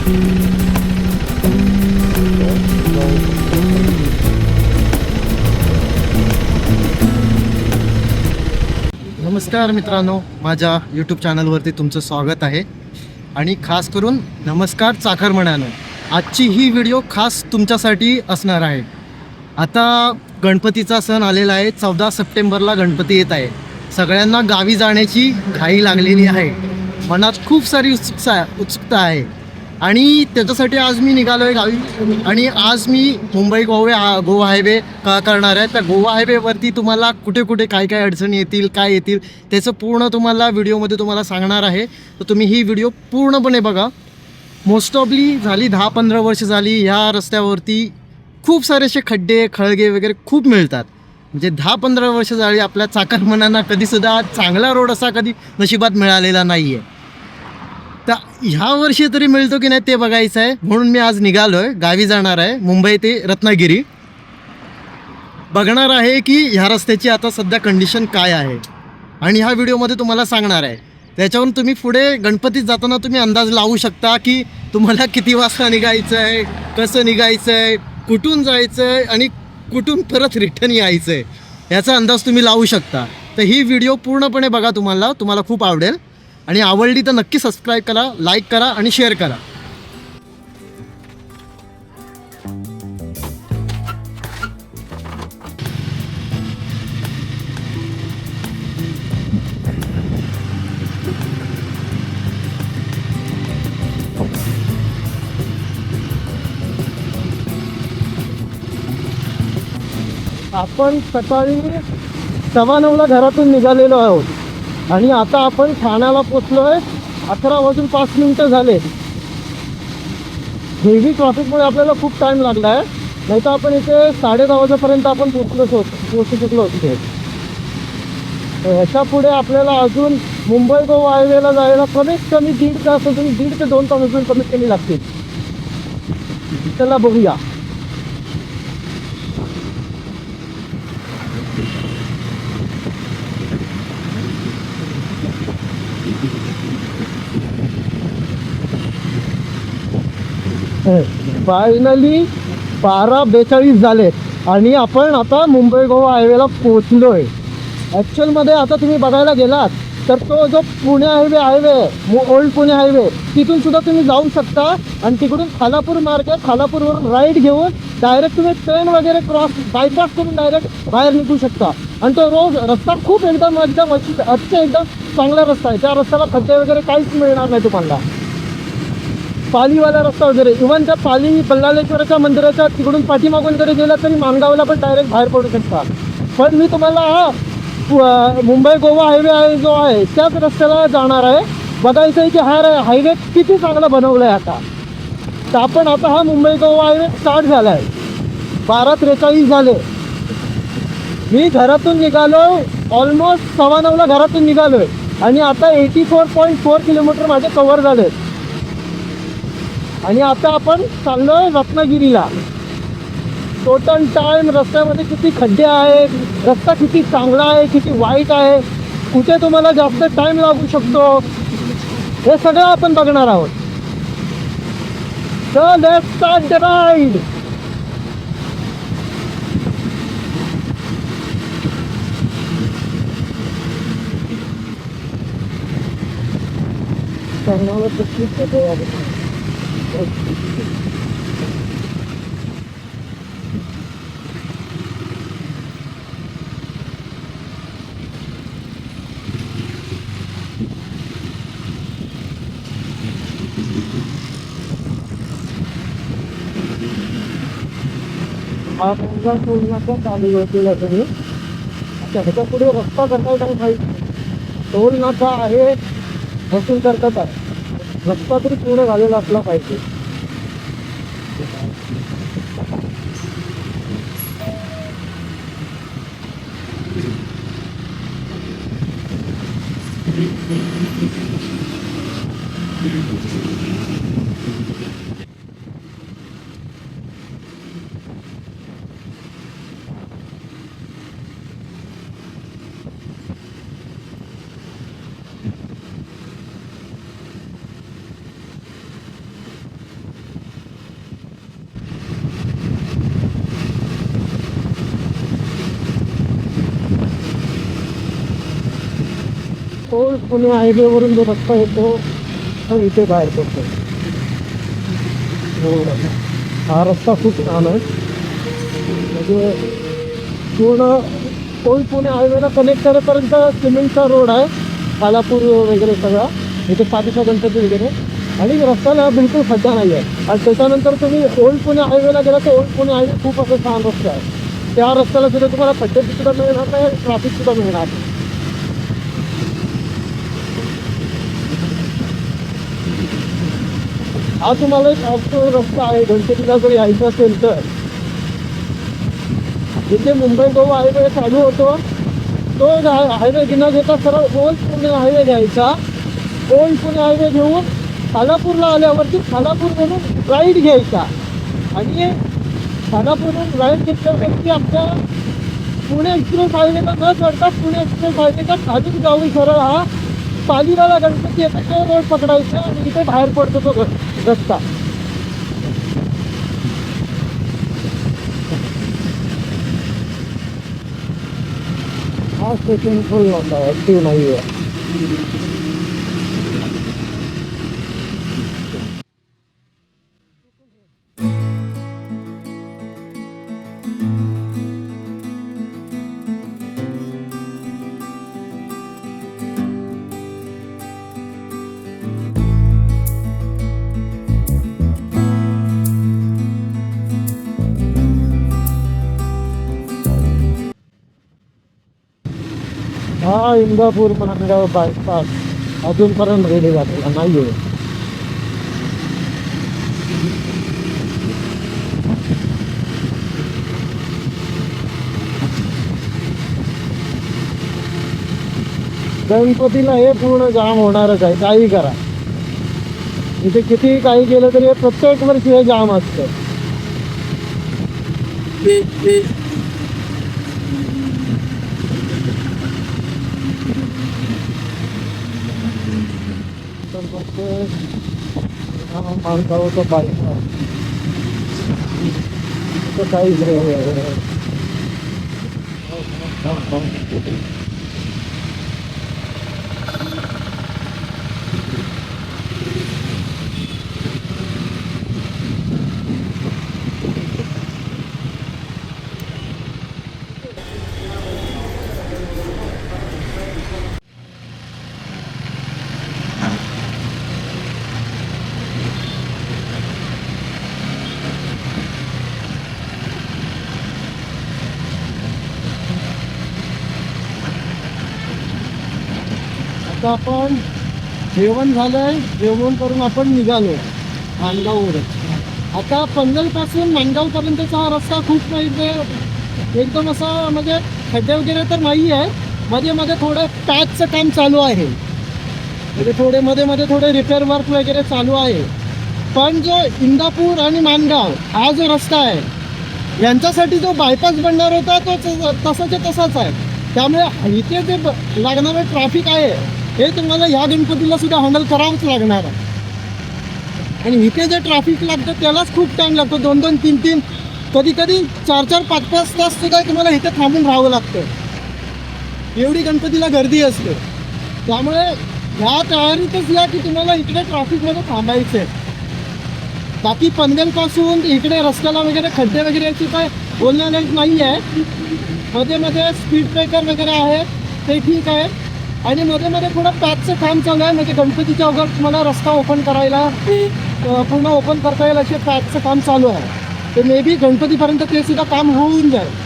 नमस्कार मित्रांनो, माझ्या यूट्यूब चॅनलवरती तुमचं स्वागत आहे. आणि खास करून नमस्कार चाकरमान्यानो, आजची ही व्हिडिओ खास तुमच्यासाठी असणार आहे. आता गणपतीचा सण आलेला आहे. 14 सप्टेंबरला गणपती येत आहे. सगळ्यांना गावी जाण्याची घाई लागलेली आहे. मनात खूप सारी उत्सुकता आहे आणि त्याच्यासाठी आज मी निघालो आहे गावी. आणि आज मी मुंबई गोवा हायवे करणार आहे. त्या गोवा हायवेवरती तुम्हाला कुठे कुठे काय काय अडचणी येतील, काय येतील, त्याचं पूर्ण तुम्हाला व्हिडिओमध्ये तुम्हाला सांगणार आहे. तर तुम्ही ही व्हिडिओ पूर्णपणे बघा. मोस्ट ऑफली झाली 10-15 वर्ष झाली ह्या रस्त्यावरती खूप सारे असे खड्डे खळगे वगैरे खूप मिळतात. म्हणजे 10-15 वर्ष झाली आपल्या चाकरमान्यांना कधीसुद्धा चांगला रोड असा कधी नशिबात मिळालेला नाही आहे. तर ह्या वर्षी तरी मिळतो की नाही ते बघायचं आहे. म्हणून मी आज निघालो आहे, गावी जाणार आहे. मुंबई ते रत्नागिरी बघणार आहे की ह्या रस्त्याची आता सध्या कंडिशन काय आहे आणि ह्या व्हिडिओमध्ये तुम्हाला सांगणार आहे. त्याच्यावरून तुम्ही पुढे गणपतीत जाताना तुम्ही अंदाज लावू शकता की तुम्हाला किती वाजता निघायचं आहे, कसं निघायचं आहे, कुठून जायचं आहे आणि कुठून परत रिटर्न यायचं आहे, याचा अंदाज तुम्ही लावू शकता. तर ही व्हिडिओ पूर्णपणे बघा, तुम्हाला खूप आवडेल. आणि आवडली तर नक्की सबस्क्राईब करा, लाईक करा आणि शेअर करा. आपण सकाळी 9:15 घरातून निघालेलो आहोत आणि आता आपण ठाण्याला पोचलो आहे. 11:05 झाले. हेवी ट्रॅफिकमुळे आपल्याला खूप टाईम लागला आहे. नाही तर आपण इथे 10:30 वाजेपर्यंत आपण पोचू शकलो होतो. ह्याच्या पुढे आपल्याला अजून मुंबई गोवा हायवेला जायला कमीत कमी 1.5 तास अजून 1.5 ते 2 तास अजून कमीत कमी लागतील. चला बघूया. फायनली 12:42 झाले आणि आपण आता मुंबई गोवा हायवेला पोचलो आहे. ॲक्च्युअलमध्ये आता तुम्ही बघायला गेलात तर तो जो Pune highway old Pune highway, तिथून सुद्धा तुम्ही जाऊ शकता आणि तिकडून खालापूर मार्ग आहे. खालापूरवरून राईट घेऊन डायरेक्ट तुम्ही ट्रेन वगैरे बायपास करून डायरेक्ट बाहेर निघू शकता. आणि तो रस्ता खूप एकदम चांगला रस्ता आहे. त्या रस्त्याला खड्डे वगैरे काहीच मिळणार नाही तुम्हाला. पालीवाला रस्ता वगैरे, इव्हन त्या पाली बल्लाळेश्वराच्या मंदिराच्या तिकडून पाठीमागून जरी गेला तरी माणगावला पण डायरेक्ट बाहेर पडू शकता. पण मी तुम्हाला मुंबई गोवा हायवे जो आहे त्याच रस्त्याला जाणार आहे. बघायचं आहे की हा हायवे किती चांगला बनवला आहे आता. तर आपण आता हा मुंबई गोवा हायवे स्टार्ट झाला आहे. 12:43 झाले. मी घरातून निघालो, ऑलमोस्ट 9:15 घरातून निघालो आहे आणि आता 84.4 किलोमीटर माझे कव्हर झाले. आणि आता आपण चाललोय रत्नागिरीला. टोटल टाइम रस्त्यामध्ये किती खड्डे आहेत, रस्ता किती चांगला आहे, किती वाईट आहे, कुठे तुम्हाला जास्त टाइम लागू शकतो, हे सगळं आपण बघणार आहोत. So let's start the ride. चालू होते. ह्याच्या पुढे रस्ता करता काही माहिती, टोल नाका आहे, वसूल करतात आहे. रस्ता तरी पूर्ण झालेला असला पाहिजे. ओल्ड पुणे हायवेवरून जो रस्ता येतो तो इथे बाहेर पडतो. हा रस्ता खूप छान आहे. म्हणजे पूर्ण ओल्ड पुणे हायवेला कनेक्ट करेपर्यंत सिमेंटचा रोड आहे. खालापूर वगैरे सगळा इथे पाठीचा गणपती वगैरे. आणि रस्त्याला बिलकुल खड्डा नाही आहे. आणि त्याच्यानंतर तुम्ही ओल्ड पुणे हायवेला गेला तर ओल्ड पुणे हायवे खूप असं छान रस्ता आहे. त्या रस्त्याला सुद्धा तुम्हाला खड्डे सुद्धा मिळणार नाही, ट्रॅफिक सुद्धा मिळणार नाही. हा तुम्हाला एक ऑफरोड रस्ता आहे. गणपतीला जर यायचं असेल तर जिथे मुंबई गोवा हायवे चालू होतो तो हायवे न घेता सरळ ओल्ड पुणे हायवे घ्यायचा. ओल्ड पुणे हायवे घेऊन खालापूरला आल्यावरती खालापूरवरून राईट घ्यायचा. आणि खालापूरवरून राईट घेतल्यावरती आपल्या पुणे एक्सप्रेस हायवेला न चढता पुणे एक्सप्रेस हायवेचा खाजून गावी सरळ हा पालीवाला गणपती येतो तो रोड पकडायचा आणि इथे बाहेर पडतो तो रस्ता. हा स्टेशन फुल होता, ॲक्टिव्ह नाही आहे. हा इंदापूर माणगाव बायपास अजूनपर्यंत रेडी झालेला नाही आहे. गणपतीला हे पूर्ण जाम होणारच आहे. काही करा, इथे किती काही केलं तरी हे प्रत्येक वर्षी हे जाम असतं. माणसाचं बायपास काहीच आता आपण जेवण झालंय. जेवण करून आपण निघालो माणगाववर. आता पनवेलपासून माणगावपर्यंतचा हा रस्ता खूप एकदम असा म्हणजे खड्डे वगैरे तर नाही आहे. मध्ये मध्ये थोडं पॅचचं काम चालू आहे. म्हणजे थोडे मध्ये मध्ये थोडे रिपेअर वर्क वगैरे चालू आहे. पण जो इंदापूर आणि माणगाव हा जो रस्ता आहे यांच्यासाठी जो बायपास बनणार होता तो तसाच्या तसाच आहे. त्यामुळे इथे जे लागणारे ट्रॅफिक आहे हे तुम्हाला ह्या गणपतीला सुद्धा हँडल करावंच लागणार आहे. आणि इथे जे ट्रॅफिक लागतं त्यालाच खूप टाईम लागतो. 2-2, 3-3, कधी 4-4, 5-5 तास सुद्धा तुम्हाला इथे थांबून राहावं लागतं. एवढी गणपतीला गर्दी असते. त्यामुळे ह्या तयारीतच या की तुम्हाला इकडे ट्रॅफिकमध्ये थांबायचं आहे. बाकी पनवेलपासून इकडे रस्त्याला वगैरे खड्डे वगैरे याची काय बोलण्यालायक नाही आहे. मध्ये मध्ये स्पीड ब्रेकर वगैरे आहेत ते ठीक आहे. आणि मध्ये मध्ये थोडं पॅचचं काम चालू आहे. म्हणजे गणपतीच्या अगोदर तुम्हाला रस्ता ओपन करायला पूर्ण ओपन करता येईल असे पॅचचं काम चालू आहे. ते मे बी गणपतीपर्यंत ते सुद्धा काम होऊन जाईल.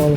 मॉल.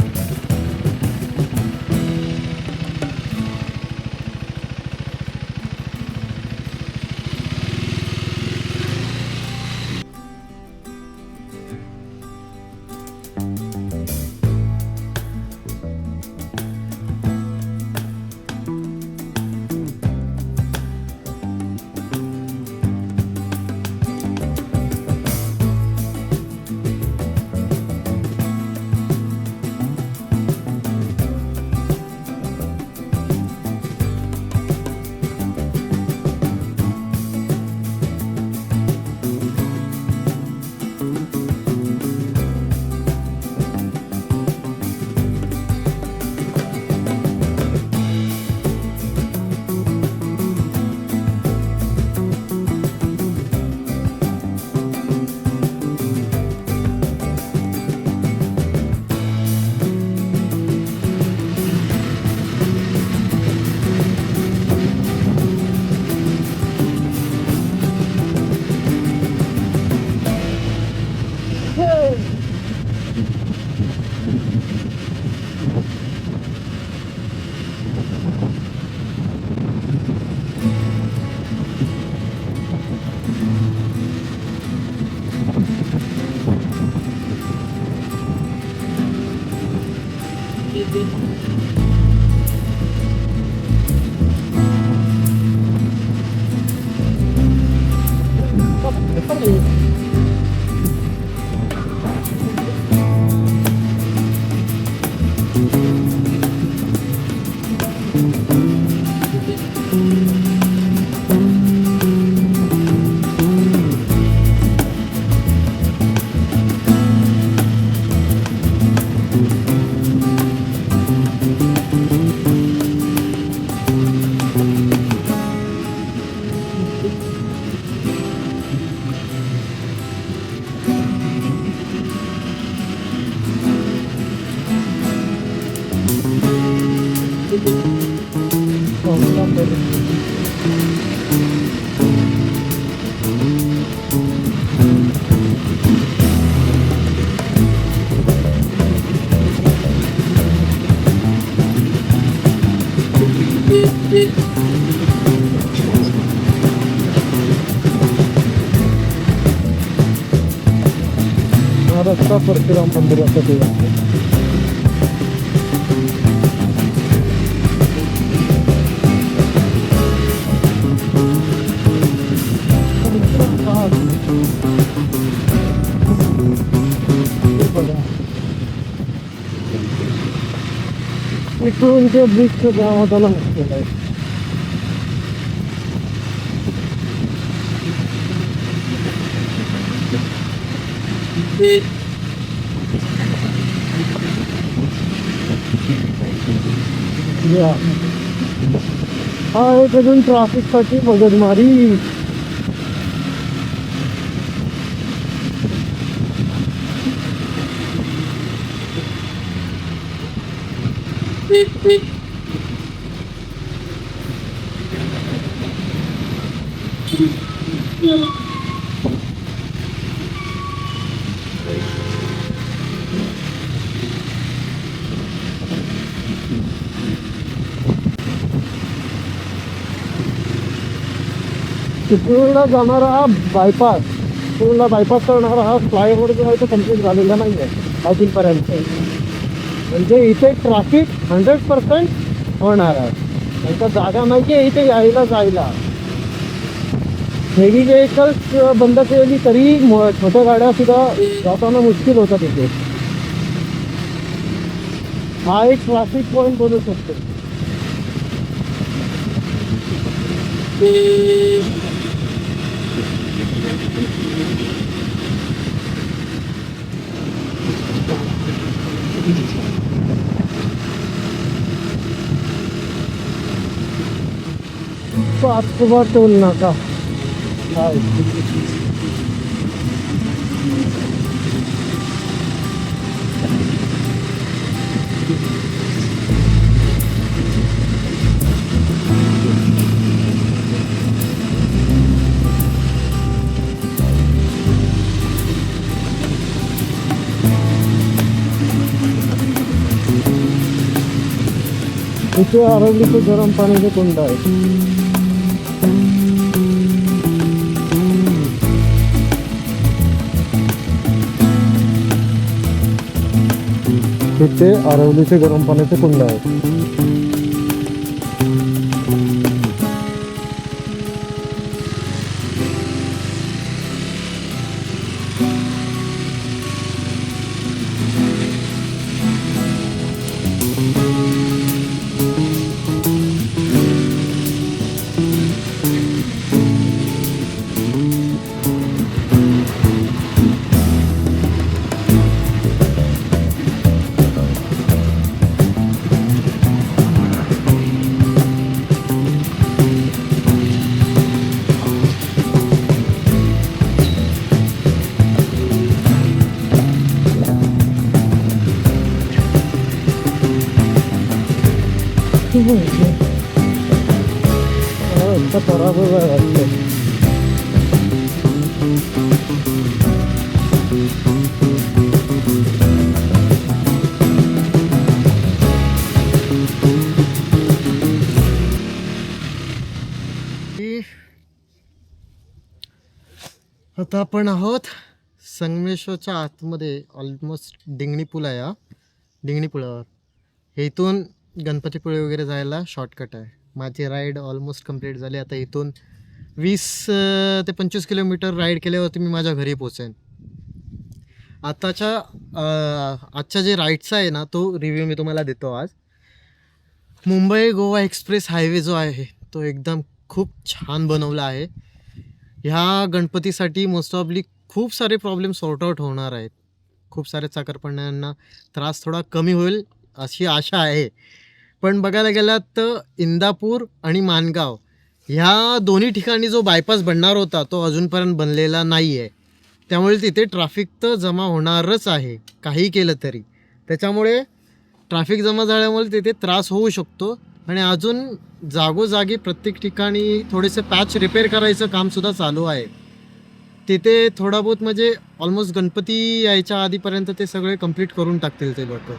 रस्ता परशुराम मंदिरासाठी आहे. इकडून ते ब्रिजचं गावाला मुश्किल आहे. हा एक अजून ट्रॅफिक साठी मगजमारी. चिपळूणला जाणारा हा बायपास, चिपळूणला बायपास करणारा हा फ्लायओव्हर जो आहे तो कम्प्लीट झालेला नाही आहे अजूनपर्यंत. म्हणजे इथे ट्रॅफिक 100% होणार आहे. त्यांचा जागा नाही आहे इथे यायला जायला. हेवी व्हेकल्स बंद केली तरी छोट्या गाड्या सुद्धा जाताना मुश्किल होतात इथे. हा एक ट्रॅफिक पॉईंट बनू शकतो. पाचवा टोल नाका. इथे आरवलीचे गरम पाण्याचे कुंड आहे. इथे आरवलीचे गरम पाण्याचे कुंड आहे. रस्ता खराबच आहे वाटतं. आता आपण आहोत संगमेश्वरच्या आतमध्ये. ऑलमोस्ट डिंगणी पूल आहे हा. डिंगणी पुलावर हे इथून गणपतीपुळे वगैरे जायला शॉर्टकट आहे. माझी राईड ऑलमोस्ट कंप्लीट झाली. आता इथून 20 ते 25 किलोमीटर राईड केल्यावरती मी माझ्या घरी पोचेन. आजच्या जे राईडचा आहे ना तो रिव्ह्यू मी तुम्हाला देतो आज. मुंबई गोवा एक्सप्रेस हायवे जो आहे तो एकदम खूप छान बनवला आहे. ह्या गणपतीसाठी मोस्ट ऑफली खूप सारे प्रॉब्लेम सॉर्ट आउट होणार आहेत. खूप सारे चाकरपण्यांना त्रास थोडा कमी होईल अशी आशा आहे. पण बघायला गेलात तर इंदापूर आणि माणगाव ह्या दोन्ही ठिकाणी जो बायपास बनणार होता तो अजूनपर्यंत बनलेला नाही आहे. त्यामुळे तिथे ट्रॅफिक तर जमा होणारच आहे काही केलं तरी. त्याच्यामुळे ट्रॅफिक जमा झाल्यामुळे तिथे त्रास होऊ शकतो. आणि अजून जागोजागी प्रत्येक ठिकाणी थोडेसे पॅच रिपेअर करायचं कामसुद्धा चालू आहे. तिथे थोडा बहुत म्हणजे ऑलमोस्ट गणपती यायच्या आधीपर्यंत ते सगळे कंप्लीट करून टाकतील ते लोक.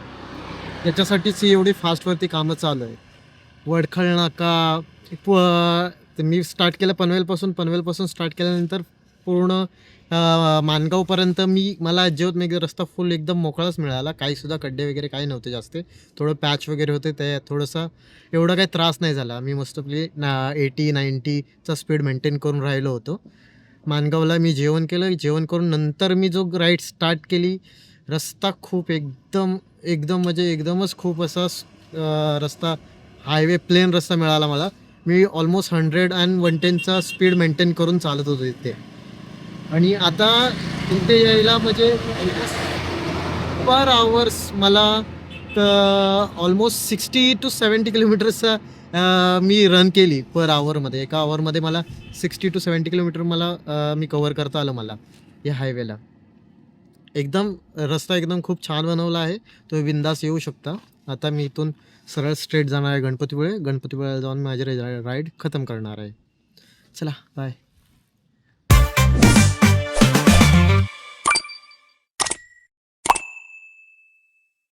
याच्यासाठीच एवढी फास्टवरती कामं चालू आहे. वडखळ नाका मी स्टार्ट केलं पनवेलपासून स्टार्ट केल्यानंतर पूर्ण माणगावपर्यंत मला अजिबात रस्ता फुल एकदम मोकळाच मिळाला. काहीसुद्धा खड्डे वगैरे काही नव्हते जास्त. थोडं पॅच वगैरे होते ते थोडंसं एवढा काही त्रास नाही झाला. मी मस्तपैकी 80-90चा स्पीड मेंटेन करून राहिलो होतो. माणगावला मी जेवण केलं. जेवण करून नंतर मी जो राईड स्टार्ट केली. रस्ता खूप एकदम म्हणजे एकदमच खूप असा रस्ता हायवे प्लेन रस्ता मिळाला मला. मी ऑलमोस्ट 100 and 110चा स्पीड मेंटेन करून चालत होतो इथे. आणि आता इथे यायला म्हणजे पर आवर्स मला ऑलमोस्ट 60 to 70 किलोमीटर्सचा मी रन केली पर आवरमध्ये. एका आवरमध्ये मला 60 to 70 किलोमीटर मी कवर करता आलं मला या हायवेला. रस्ता एकदम खूप छान बनवला आहे. तो बिंदास येऊ शकता. आता मी इथून सरळ स्ट्रेट जाणार आहे गणपतीपुळेला जाऊन माझी राईड खतम करणार आहे. चला बाय.